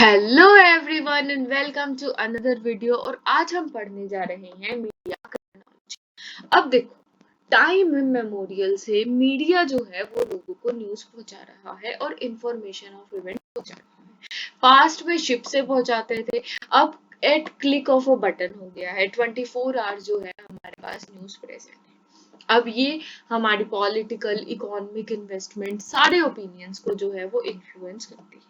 Hello everyone and welcome to another video. और आज हम पढ़ने जा रहे हैं मीडिया क्राइमिनोलॉजी। अब देखो, टाइम इमेमोरियल से मीडिया जो है वो लोगों को न्यूज पहुंचा रहा है और इंफॉर्मेशन ऑफ इवेंट पहुंचा रहा है। पास्ट में शिप से पहुंचाते थे, अब at click of a button हो गया है। 24 आवर्स जो है हमारे पास न्यूज प्रेजेंट है। अब ये हमारी पॉलिटिकल, इकोनॉमिक, इन्वेस्टमेंट सारे ओपिनियंस को जो है वो इन्फ्लुएंस करती है।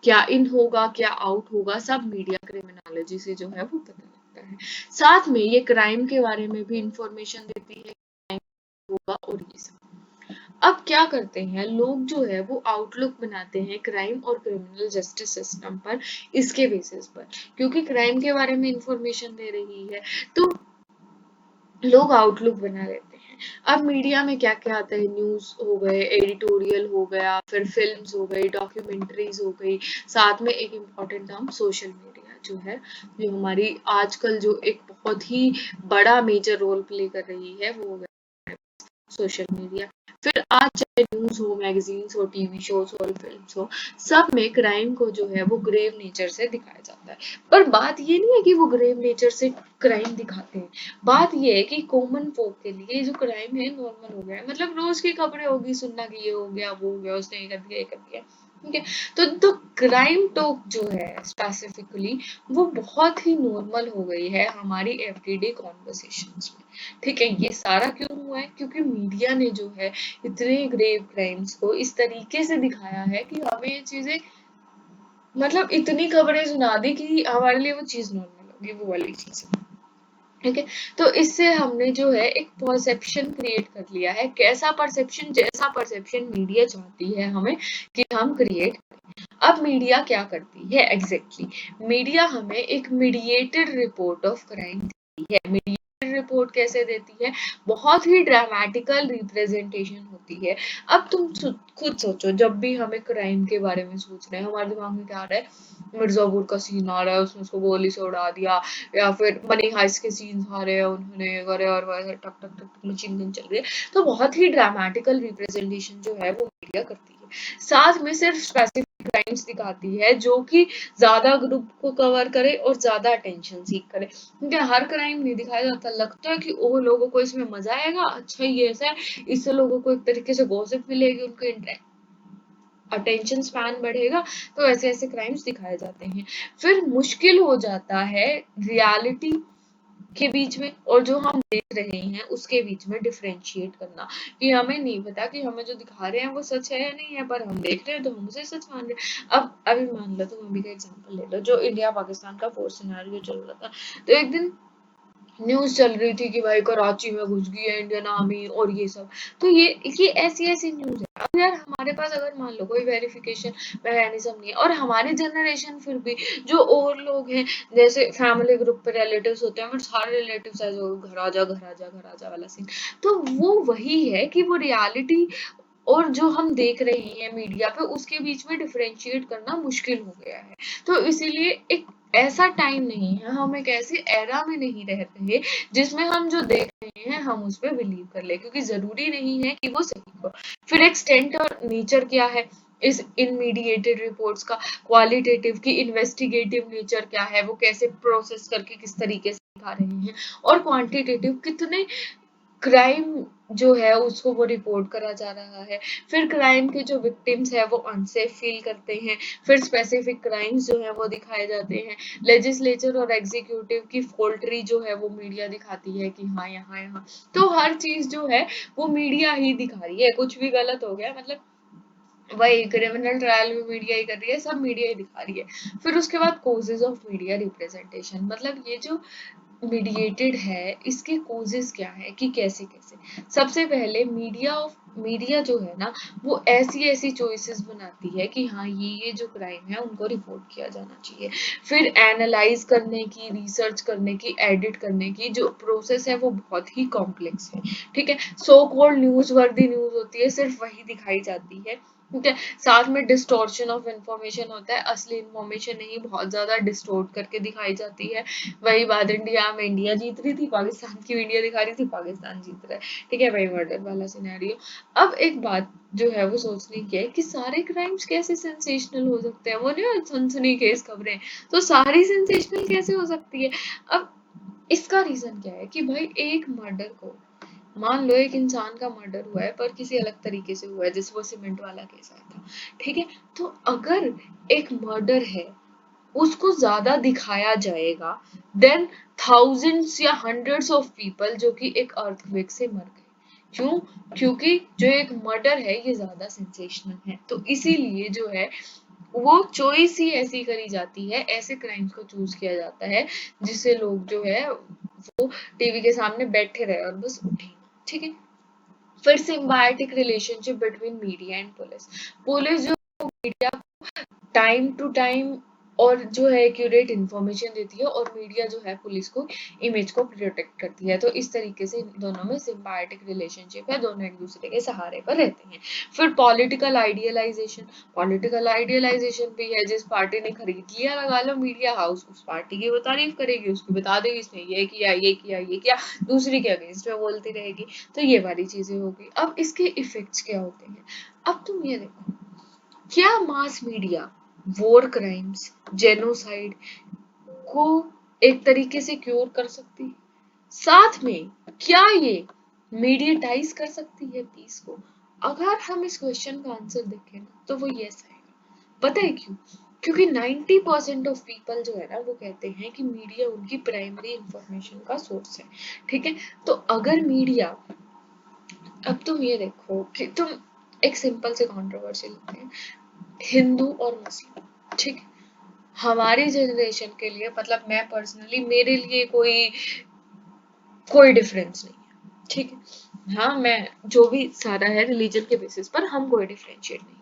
क्या इन होगा, क्या आउट होगा, सब मीडिया क्रिमिनोलॉजी से जो है वो पता लगता है। साथ में ये क्राइम के बारे में भी इंफॉर्मेशन देती है, क्राइम होगा और ये सब। अब क्या करते हैं लोग जो है वो आउटलुक बनाते हैं क्राइम और क्रिमिनल जस्टिस सिस्टम पर, इसके बेसिस पर, क्योंकि क्राइम के बारे में इंफॉर्मेशन दे रही है तो लोग आउटलुक बना लेते हैं। अब मीडिया में क्या क्या आता है, न्यूज हो गए, एडिटोरियल हो गया, फिर फिल्म्स हो गई, डॉक्यूमेंट्रीज हो गई, साथ में एक इम्पॉर्टेंट टर्म सोशल मीडिया जो है, जो हमारी आजकल जो एक बहुत ही बड़ा मेजर रोल प्ले कर रही है वो हो गया सोशल मीडिया। फिर आज चाहे न्यूज हो, मैगजीन्स हो, टीवी शोज हो, फिल्म्स हो, सब में क्राइम को जो है वो ग्रेव नेचर से दिखाया जाता है। पर बात ये नहीं है कि वो ग्रेव नेचर से क्राइम दिखाते हैं। बात ये है कि कॉमन folk के लिए जो क्राइम है नॉर्मल हो गया है। मतलब रोज की खबरें होगी, सुनना कि ये हो गया, वो हो गया, उसने ये कर दिया, ये कर दिया। ठीक है, तो क्राइम टॉक जो है स्पेसिफिकली वो बहुत ही नॉर्मल हो गई है हमारी एवरीडे कॉन्वर्सेशंस में। ठीक है, ये सारा क्यों हुआ है? क्योंकि मीडिया ने जो है इतने ग्रेव क्राइम्स को इस तरीके से दिखाया है कि हमें ये चीजें, मतलब इतनी खबरें सुना दी कि हमारे लिए वो चीज नॉर्मल होगी, वो वाली चीज। ठीक है, तो इससे हमने जो है एक परसेप्शन क्रिएट कर लिया है। कैसा परसेप्शन? जैसा परसेप्शन मीडिया चाहती है हमें कि हम क्रिएट करें। अब मीडिया क्या करती है एग्जैक्टली? मीडिया हमें एक मीडिएटेड रिपोर्ट ऑफ क्राइम देती है। मीडिएटेड रिपोर्ट कैसे देती है? बहुत ही ड्रामेटिकल रिप्रेजेंटेशन होती है। अब तुम खुद सोचो, जब भी हमें क्राइम के बारे में सोच रहे हैं हमारे दिमाग में क्या आ रहा है? मिर्जापुर का सीन आ रहा है, उसने उसको गोली से उड़ा दिया, या फिर मनी हाइस्ट के सीन्स आ रहे हैं, उन्होंने करे और वैसे टक टक टक टक मशीन गन चल रही है। तो बहुत ही ड्रामेटिकल रिप्रेजेंटेशन जो है वो मीडिया करती है। साथ में सिर्फ स्पेसिफिक क्राइम्स दिखाती है जो कि ज्यादा ग्रुप को कवर करे और ज्यादा अटेंशन सीख करे। क्योंकि हर क्राइम नहीं दिखाया जाता। लगता है कि वो लोगों को इसमें मजा आएगा, अच्छा ये ऐसा है, इससे लोगों को एक तरीके से गॉसिप मिलेगी, उनको अटेंशन स्पैन बढ़ेगा, तो ऐसे ऐसे क्राइम्स दिखाए जाते हैं। फिर मुश्किल हो जाता है रियलिटी के बीच में और जो हम देख रहे हैं उसके बीच में डिफरेंशिएट करना, कि हमें नहीं पता कि हमें जो दिखा रहे हैं वो सच है या नहीं है, पर हम देख रहे हैं तो हम उसे सच मान रहे हैं। अब अभी मान लो, तुम अभी का एग्जांपल ले लो, जो इंडिया पाकिस्तान का वॉर सिनेरियो चल रहा था, तो एक दिन न्यूज चल रही थी कि भाई कराची में घुस गई है इंडियन आर्मी और ये सब। तो ये ऐसी ऐसी न्यूज है। अब यार हमारे पास अगर मान लो कोई वेरिफिकेशन मैकेनिज्म नहीं है, और हमारी जनरेशन फिर भी जो और लोग हैं, जैसे फैमिली ग्रुप पे रिलेटिव्स होते हैं, फिर सारे रिलेटिव्स ऐसे घर आ जा, घर आ जा, घर आ जा वाला सीन। तो वो वही है कि वो रियलिटी और जो हम देख रहे हैं मीडिया पे, उसके बीच में डिफरेंशिएट करना मुश्किल हो गया है। तो इसीलिए एक ऐसा टाइम नहीं है, हम एक ऐसे एरा में नहीं रह रहे जिसमें हम जो देख रहे हैं हम उस पर बिलीव कर ले, क्योंकि जरूरी नहीं है कि वो सही हो। फिर एक्सटेंट और नेचर क्या है इस इन मीडिएटेड रिपोर्ट्स का? क्वालिटेटिव की इन्वेस्टिगेटिव नेचर क्या है, वो कैसे प्रोसेस करके किस तरीके से दिखा रहे हैं, और क्वांटिटेटिव कितने क्राइम जो है उसको वो रिपोर्ट करा जा रहा है। फिर क्राइम के जो विक्टिम्स है वो अनसेफ फील करते हैं। फिर स्पेसिफिक क्राइम्स जो है वो दिखाए जाते हैं। लेजिस्लेचर और एग्जीक्यूटिव की फोल्ट्री जो है वो मीडिया दिखाती है कि हाँ यहाँ यहाँ। तो हर चीज जो है वो मीडिया ही दिखा रही है। कुछ भी गलत हो गया, मतलब वही क्रिमिनल ट्रायल में मीडिया ही कर रही है, सब मीडिया ही दिखा रही है। फिर उसके बाद कोजेज ऑफ मीडिया रिप्रेजेंटेशन, मतलब ये जो मीडिएटेड है इसके कोजेस क्या है कि कैसे कैसे। सबसे पहले मीडिया जो है ना वो ऐसी ऐसी चॉइसेस बनाती है कि हाँ ये जो क्राइम है उनको रिपोर्ट किया जाना चाहिए। फिर एनालाइज करने की, रिसर्च करने की, एडिट करने की जो प्रोसेस है वो बहुत ही कॉम्प्लेक्स है। ठीक है, सो कॉल्ड न्यूज वर्दी न्यूज होती है, सिर्फ वही दिखाई जाती है ठीक है। साथ में डिस्टॉर्शन ऑफ इंफॉर्मेशन होता है, असली इंफॉर्मेशन नहीं बहुत ज्यादा डिस्टोर्ट करके दिखाई जाती है। वही बात इंडिया में इंडिया जीत रही थी, पाकिस्तान की इंडिया दिखा रही थी, पाकिस्तान जीत रहा है। ठीक है भाई, मर्डर वाला सिनेरियो। अब एक बात जो है वो सोचने की है कि सारे क्राइम्स कैसे सेंसेशनल हो सकते हैं, वो नहीं सनसनीखेज खबरें, तो सारी सेंसेशनल कैसे हो सकती है। अब इसका रीजन क्या है कि भाई एक मर्डर को, मान लो एक इंसान का मर्डर हुआ है पर किसी अलग तरीके से हुआ है, जैसे वो सीमेंट वाला केस आया था, ठीक है। तो अगर एक मर्डर है उसको ज्यादा दिखाया जाएगा देन थाउजेंड्स या हंड्रेड्स ऑफ पीपल जो कि एक अर्थक्वेक से मर गए। क्यों? क्योंकि जो एक मर्डर है ये ज्यादा सेंसेशनल है, तो इसीलिए जो है वो चॉइस ही ऐसी करी जाती है, ऐसे क्राइम्स को चूज किया जाता है जिससे लोग जो है वो टीवी के सामने बैठे रहे और बस उठे। ठीक है। फिर symbiotic relationship between media and police. Police जो मीडिया टाइम टू टाइम और जो है एक्यूरेट इंफॉर्मेशन देती है, और मीडिया जो है पुलिस को इमेज को प्रोटेक्ट करती है। तो इस तरीके से इन दोनों में सिम्बायोटिक रिलेशनशिप है, दोनों एक दूसरे के सहारे पर रहते हैं। फिर पॉलिटिकल आइडियलाइजेशन। पॉलिटिकल आइडियलाइजेशन भी है, जिस पार्टी ने खरीद लिया लगा लो मीडिया हाउस, उस पार्टी की वो तारीफ करेगी, उसकी बता देगी इसने ये किया ये किया ये किया, दूसरी के अगेंस्ट में बोलती रहेगी। तो ये वाली चीजें होगी। अब इसके इफेक्ट्स क्या होते हैं, अब तुम ये देखो, क्या mass media war crimes, genocide को एक तरीके से क्योर कर सकती है? साथ में क्या ये मीडियटाइज कर सकती है पीस को? अगर हम इस क्वेश्चन का आंसर देखें ना तो वो यस आएगा। पता है क्यों? क्योंकि 90% ऑफ पीपल जो है ना वो कहते हैं कि मीडिया उनकी प्राइमरी इंफॉर्मेशन का सोर्स है। ठीक है। तो अगर मीडिया, अब तुम ये देखो कि तुम एक सिंपल से कंट्रोवर्सी लेते हैं, हिंदू और मुस्लिम, ठीक है। हमारी जनरेशन के लिए, मतलब मैं पर्सनली, मेरे लिए कोई कोई डिफरेंस नहीं है, ठीक है। हाँ, मैं जो भी सारा है रिलीजन के बेसिस पर हम कोई डिफरेंशिएट नहीं करते,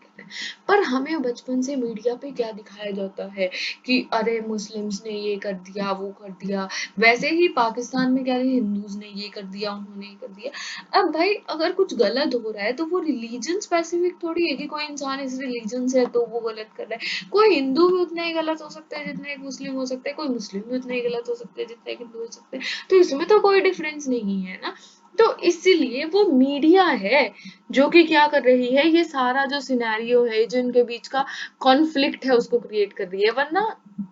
पर हमें बचपन से मीडिया पे क्या दिखाया जाता है कि अरे मुस्लिम्स ने ये कर दिया वो कर दिया, वैसे ही पाकिस्तान में क्या है, हिंदूज ने ये कर दिया उन्होंने ये कर दिया। अब भाई अगर कुछ गलत हो रहा है तो वो रिलीजन स्पेसिफिक थोड़ी है कि कोई इंसान इस रिलीजन से है तो वो गलत कर रहा है। कोई हिंदू भी उतना ही गलत हो सकता है जितना एक मुस्लिम हो सकता है, कोई मुस्लिम भी उतना ही गलत हो सकता है जितना एक हिंदू हो सकता है। तो इसमें तो कोई डिफरेंस नहीं है ना। तो इसीलिए वो मीडिया है जो कि क्या कर रही है, ये सारा जो सिनेरियो है जो इनके बीच का कॉन्फ्लिक्ट है उसको क्रिएट कर रही है। वरना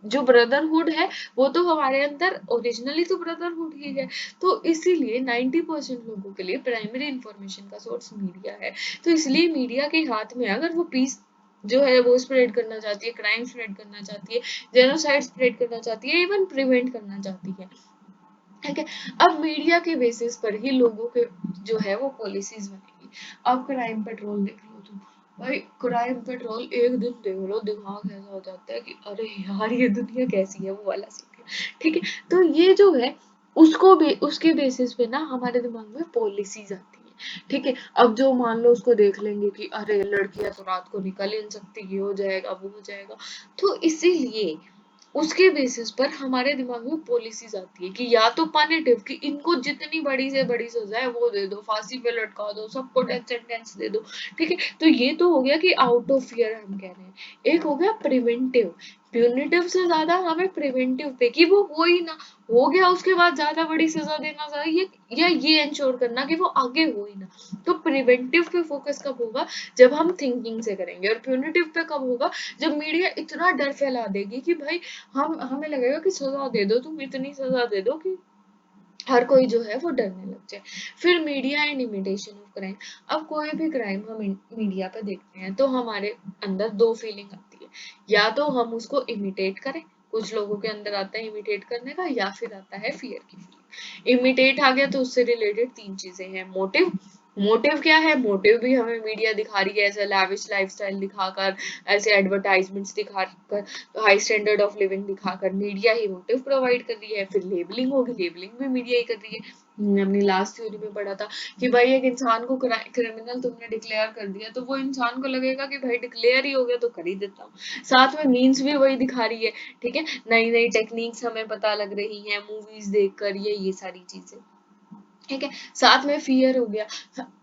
जो ब्रदरहुड है वो तो हमारे अंदर ओरिजिनली तो ब्रदरहुड ही है। तो इसीलिए 90% लोगों के लिए प्राइमरी इंफॉर्मेशन का सोर्स मीडिया है। तो इसलिए मीडिया के हाथ में अगर वो पीस जो है वो स्प्रेड करना चाहती है, क्राइम स्प्रेड करना चाहती है, जेनोसाइड स्प्रेड करना चाहती है, इवन प्रिवेंट करना चाहती है, ठीक है। अब मीडिया के बेसिस पर ही लोगों के जो है वो पॉलिसीज बनेगी। अब क्राइम पेट्रोल देख लो तुम, भाई क्राइम पेट्रोल एक दिन देख लो दिमाग ऐसा हो जाता है कि अरे यार ये दुनिया कैसी है, वो वाला सीन है, ठीक है। तो ये जो है उसको भी उसके बेसिस पे ना हमारे दिमाग में पॉलिसीज आती है, ठीक है। अब जो मान लो उसको देख लेंगे कि अरे लड़कियां तो रात को निकल ही नहीं सकती, ये हो जाएगा वो हो जाएगा, तो इसीलिए उसके बेसिस पर हमारे दिमाग में पॉलिसीज आती है कि या तो पनिटिव, कि इनको जितनी बड़ी से बड़ी सजा है वो दे दो, फांसी पे लटका दो, सबको डेथ सेंटेंस दे दो, ठीक है। तो ये तो हो गया कि आउट ऑफ फियर हम कह रहे हैं। एक हो गया प्रिवेंटिव, प्यूनिटिव से ज्यादा हमें प्रिवेंटिव पे कि वो हो ही ना, हो गया उसके बाद ज्यादा बड़ी सजा देना चाहिए, या ये इंश्योर करना कि वो आगे हो ही ना। तो प्रिवेंटिव पे फोकस कब होगा, जब हम थिंकिंग से करेंगे, और प्यूनिटिव पे कब होगा, जब मीडिया इतना डर फैला देगी कि भाई हम हमें लगेगा कि सजा दे दो, तुम इतनी सजा दे दो कि हर कोई जो है वो डरने लग जाए। फिर media and imitation of crime. अब कोई भी क्राइम हम मीडिया पे देखते हैं तो हमारे अंदर दो फीलिंग आती है, या तो हम उसको इमिटेट करें, कुछ लोगों के अंदर आता है इमिटेट करने का, या फिर आता है फियर की फीलिंग। इमिटेट आ गया तो उससे रिलेटेड तीन चीजें हैं, मोटिव। मोटिव क्या है, मोटिव भी हमें मीडिया दिखा रही है, ऐसे लैविश लाइफस्टाइल दिखाकर, ऐसे एडवर्टाइजमेंट्स दिखाकर, हाई स्टैंडर्ड ऑफ लिविंग दिखाकर मीडिया ही मोटिव प्रोवाइड कर रही है। फिर लेबलिंग होगी, लेबलिंग भी मीडिया ही कर रही है। हमने अपनी लास्ट थ्योरी में पढ़ा था कि भाई एक इंसान को क्रिमिनल तुमने डिक्लेयर कर दिया तो वो इंसान को लगेगा कि भाई डिक्लेयर ही हो गया तो कर ही देता हूँ। साथ में मीन्स भी वही दिखा रही है, ठीक है। नई नई टेक्निक्स हमें पता लग रही है मूवीज देखकर, ये सारी चीजें, ठीक है। साथ में फियर हो गया,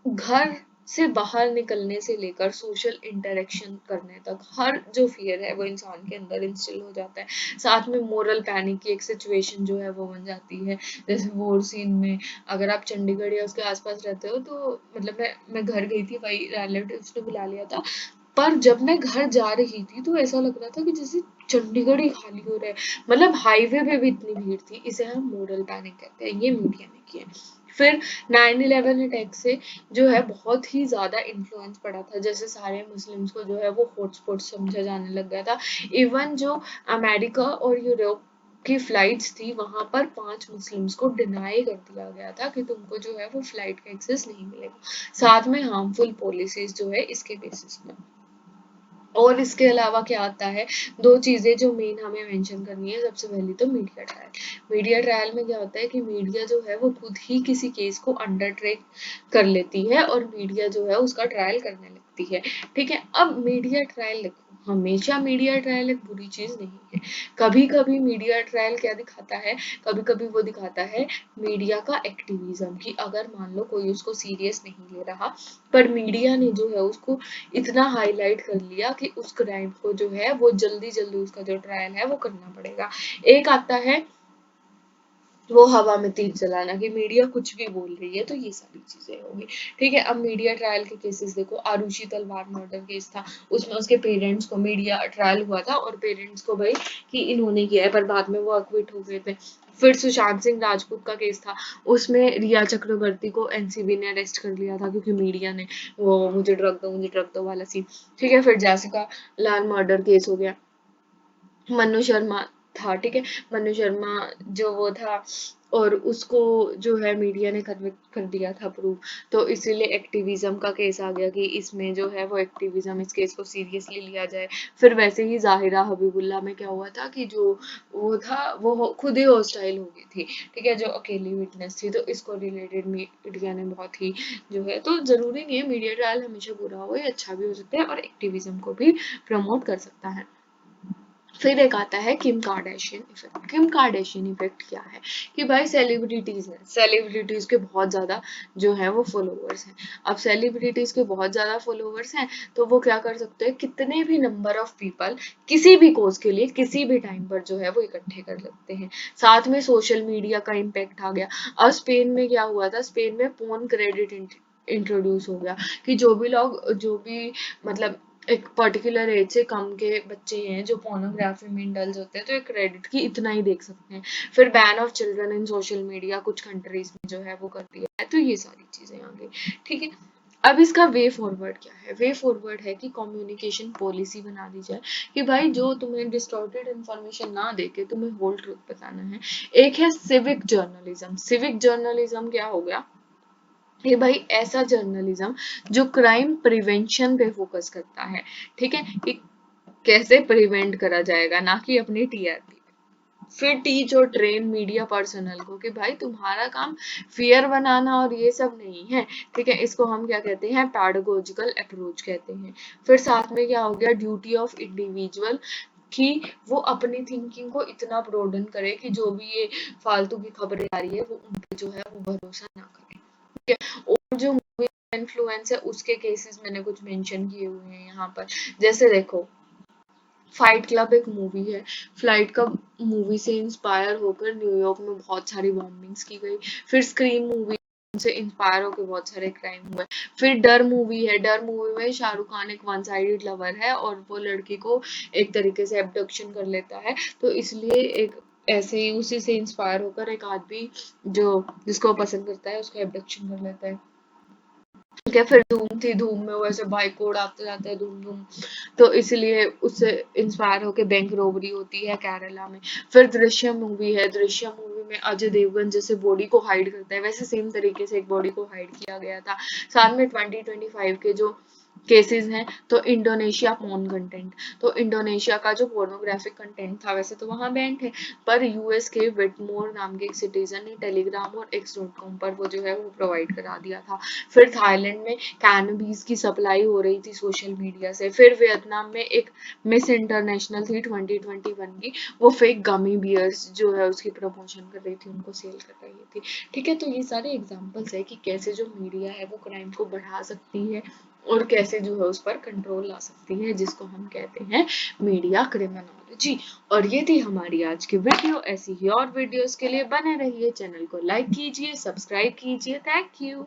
घर से बाहर निकलने से लेकर सोशल इंटरेक्शन करने तक हर जो फियर है वो इंसान के अंदर इंस्टिल हो जाता है। साथ में मोरल पैनिक की एक सिचुएशन जो है वो बन जाती है। जैसे वॉर सीन में अगर आप चंडीगढ़ या उसके आसपास रहते हो तो मतलब मैं घर गई थी, वही रिलेटिव्स ने बुला लिया था, पर जब मैं घर जा रही थी तो ऐसा लग रहा था कि जैसे चंडीगढ़ ही खाली हो रहा है। मतलब हाईवे पे भी इतनी भीड़ थी। इसे हम मोरल पैनिक कहते हैं, ये मीडिया ने किया। फिर 9/11 अटैक से जो है बहुत ही ज़्यादा इन्फ्लुएंस पड़ा था। जैसे सारे मुस्लिम्स को जो है वो हॉटस्पॉट समझा जाने लग गया था। इवन जो अमेरिका और यूरोप की फ्लाइट्स थी वहां पर 5 मुस्लिम्स को डिनाई कर दिया गया था कि तुमको जो है वो फ्लाइट का एक्सेस नहीं मिलेगा। साथ में हार्मफुल पॉलिसीज जो है इसके बेसिस में। और इसके अलावा क्या आता है, दो चीजें जो मेन हमें मेंशन करनी है। सबसे पहली तो मीडिया ट्रायल। मीडिया ट्रायल में क्या होता है कि मीडिया जो है वो खुद ही किसी केस को अंडर टेक कर लेती है और मीडिया जो है उसका ट्रायल करने लगती है। ठीक है, अब मीडिया ट्रायल देखो, हमेशा मीडिया ट्रायल एक बुरी चीज नहीं है। कभी कभी मीडिया ट्रायल क्या दिखाता है, कभी कभी वो दिखाता है मीडिया का एक्टिविज्म, कि अगर मान लो कोई उसको सीरियस नहीं ले रहा, पर मीडिया ने जो है उसको इतना हाईलाइट कर लिया कि उस क्राइम को जो है वो जल्दी जल्दी उसका जो ट्रायल है वो करना पड़ेगा। एक आता है वो हवा में तीर चलाना, कि मीडिया कुछ भी बोल रही है, तो ये सारी चीजें होगी। ठीक है, अब मीडिया ट्रायल के केसेस देखो। आरुषि तलवार मर्डर केस था, उसमें उसके पेरेंट्स को मीडिया ट्रायल हुआ था और पेरेंट्स को भाई कि इन्होंने किया है, पर बाद में वो अक्विट हो गए थे। फिर सुशांत सिंह राजपूत का केस था, उसमें रिया चक्रवर्ती को एनसीबी ने अरेस्ट कर लिया था क्योंकि मीडिया ने वो मुझे ड्रग दो वाला सीन। ठीक है, फिर जैसिका लाल मर्डर केस हो गया, मनु शर्मा था। ठीक है, मनु शर्मा जो वो था और उसको जो है मीडिया ने कन्विक्ट कर दिया था प्रूव, तो इसीलिए एक्टिविज्म का केस आ गया कि इसमें जो है वो एक्टिविज्म, इस केस को सीरियसली लिया जाए। फिर वैसे ही जाहिरा हबीबुल्ला में क्या हुआ था कि जो वो था वो खुद ही हॉस्टाइल हो गई थी। ठीक है, जो अकेली विटनेस थी, तो इसको रिलेटेड मीडिया ने बहुत ही जो है, तो जरूरी नहीं है मीडिया ट्रायल हमेशा बुरा हो, ये अच्छा भी हो सकता है और एक्टिविज्म को भी प्रमोट कर सकता है। फिर एक आता है Kim Kardashian effect. Kim Kardashian effect क्या है कि भाई सेलिब्रिटीज हैं, सेलिब्रिटीज के बहुत ज्यादा जो है वो फॉलोअर्स हैं। अब सेलिब्रिटीज के बहुत ज्यादा फॉलोअर्स हैं तो वो क्या कर सकते हैं, कितने भी नंबर ऑफ पीपल किसी भी कोज के लिए किसी भी टाइम पर जो है वो इकट्ठे कर सकते हैं। साथ में सोशल मीडिया का इम्पैक्ट आ गया। अब स्पेन में क्या हुआ था, स्पेन में पोर्न क्रेडिट इंट्रोड्यूस हो गया कि जो भी लोग जो भी मतलब एक पर्टिकुलर एज से कम के बच्चे हैं जो पोर्नोग्राफी में इंडल्ज होते हैं, तो एक क्रेडिट की इतना ही देख सकते हैं। फिर ban of children in social media कुछ कंट्रीज में जो है वो कर दिया है, तो ये सारी चीजें आ गई। ठीक है, अब इसका वे फॉरवर्ड क्या है? वे फॉरवर्ड है कि कम्युनिकेशन पॉलिसी बना दी जाए कि भाई जो तुम्हें डिस्टॉर्टेड इन्फॉर्मेशन ना देके तुम्हें होल ट्रूथ बताना है। एक है सिविक जर्नलिज्म। सिविक जर्नलिज्म क्या हो गया, ये भाई ऐसा जर्नलिज्म जो क्राइम प्रिवेंशन पे फोकस करता है। ठीक है, कि कैसे प्रिवेंट करा जाएगा, ना कि अपनी टीआरपी। फिर टीच और ट्रेन मीडिया पर्सनल को कि भाई तुम्हारा काम फियर बनाना और ये सब नहीं है। ठीक है, इसको हम क्या कहते हैं, पैडागोजिकल अप्रोच कहते हैं। फिर साथ में क्या हो गया, ड्यूटी ऑफ इंडिविजुअल, कि वो अपनी थिंकिंग को इतना ब्रोडन करे कि जो भी ये फालतू की खबरें आ रही है वो उन पे जो है वो भरोसा ना करे। ठीक है, और जो मूवी इन्फ्लुएंस है उसके केसेस मैंने कुछ मेंशन किए हुए हैं यहाँ पर। जैसे देखो, फाइट क्लब एक मूवी है। फ्लाइट क्लब मूवी से इंस्पायर होकर न्यूयॉर्क में बहुत सारी बॉम्बिंग्स की गई। फिर स्क्रीम मूवी से इंस्पायर होकर बहुत सारे क्राइम हुए। फिर डर मूवी है। डर मूवी में शाहरुख खान एक वन साइडेड लवर है और वो लड़की को एक तरीके से एब्डक्शन कर लेता है, तो इसलिए एक ऐसे ही उसी से इंस्पायर होकर एक आदमी जो जिसको पसंद करता है उसको एब्डक्शन कर लेता है। ठीक है, फिर धूम थी। धूम में वो ऐसे बाइक को उड़ाते जाते हैं, धूम धूम, तो इसलिए उससे इंस्पायर होके बैंक रॉबरी होती है केरला में। फिर दृश्यम मूवी है। दृश्यम मूवी में अजय देवगन जैसे बॉडी को हाइड करता है, वैसे सेम तरीके से एक बॉडी को हाइड किया गया था। साथ में 2025 के जो केसेस हैं। तो इंडोनेशिया पोर्न कंटेंट, तो इंडोनेशिया का जो पोर्नोग्राफिक कंटेंट था वैसे तो वहां बैंड है, पर यूएस के विटमोर नाम के एक सिटीजन ने टेलीग्राम और एक्स.com पर वो जो है वो प्रोवाइड करा दिया था। फिर थाईलैंड में कैनबीज की सप्लाई हो रही थी सोशल मीडिया से। फिर वियतनाम में एक मिस इंटरनेशनल थी 2021 की, वो फेक गमी बियर्स जो है उसकी प्रमोशन कर रही थी, उनको सेल कर रही थी। ठीक है, तो ये सारे एग्जांपल्स है कि कैसे जो मीडिया है वो क्राइम को बढ़ा सकती है और कैसे जो है उस पर कंट्रोल ला सकती है, जिसको हम कहते हैं मीडिया क्रिमिनोलॉजी। और ये थी हमारी आज की वीडियो। ऐसी ही और वीडियोस के लिए बने रहिए, चैनल को लाइक कीजिए, सब्सक्राइब कीजिए। Thank you.